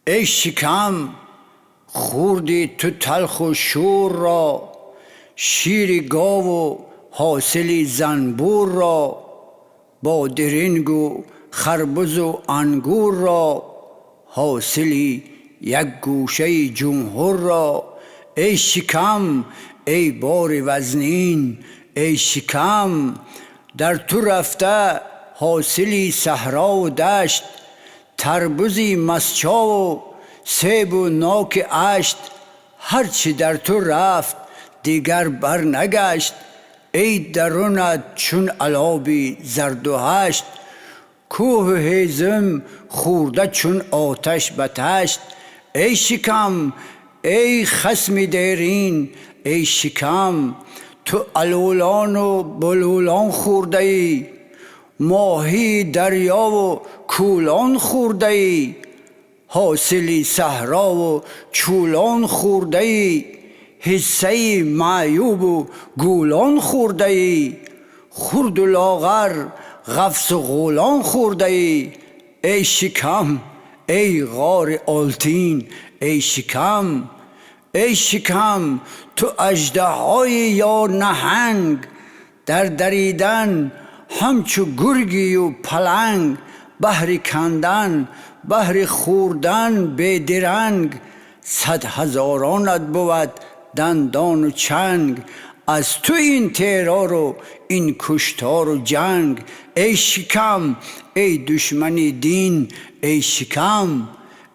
ای شکم خوردی تو تلخ و شور را، شیر گاو و حاصلی زنبور را، با درنگ و خربز و انگور را، حاصلی یک گوشه جمهور را. ای شکم ای بار وزنین، ای شکم در تو رفته حاصلی صحرا و دشت، تربوزی مسچا و سیب و ناک اشت، هرچی در تو رفت دیگر بر نگشت. ای درونت چون علابی زرد و هشت، کوه و هیزم خورده چون آتش به تشت. ای شکم ای خصم دیرین، ای شکم تو علولان و بلولان خورده ای، ماهی دریا و کولان خورده ای، حاصلی صحرا و چولان خورده ای، حصه معیوب و گولان خورده ای، خرد و لاغر غفص و غولان خورده ای. ای شکم ای غار آلتین، ای شکم ای شکم تو اژدهای یا نهنگ، در دریدن همچو گرگی و پلنگ، بهر کندن بهر خوردن بیدرنگ، 100 هزارانت بود دندان و چنگ، از تو این تیرار و این کشتار و جنگ. ای شکم ای دشمن دین، ای شکم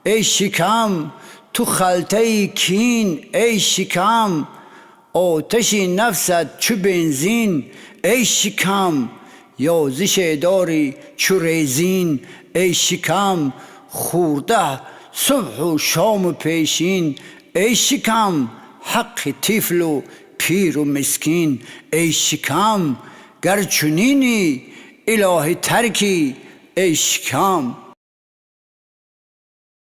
ای شکم تو خلطه کین، ای شکم آتش نفست چو بنزین، ای شکم یازش داری چو ریزین، ای شکم خورده صبح و شام و پیشین، ای شکم حق طفل و پیر و مسکین. ای شکم گر چنینی الهی ترکی، ای شکم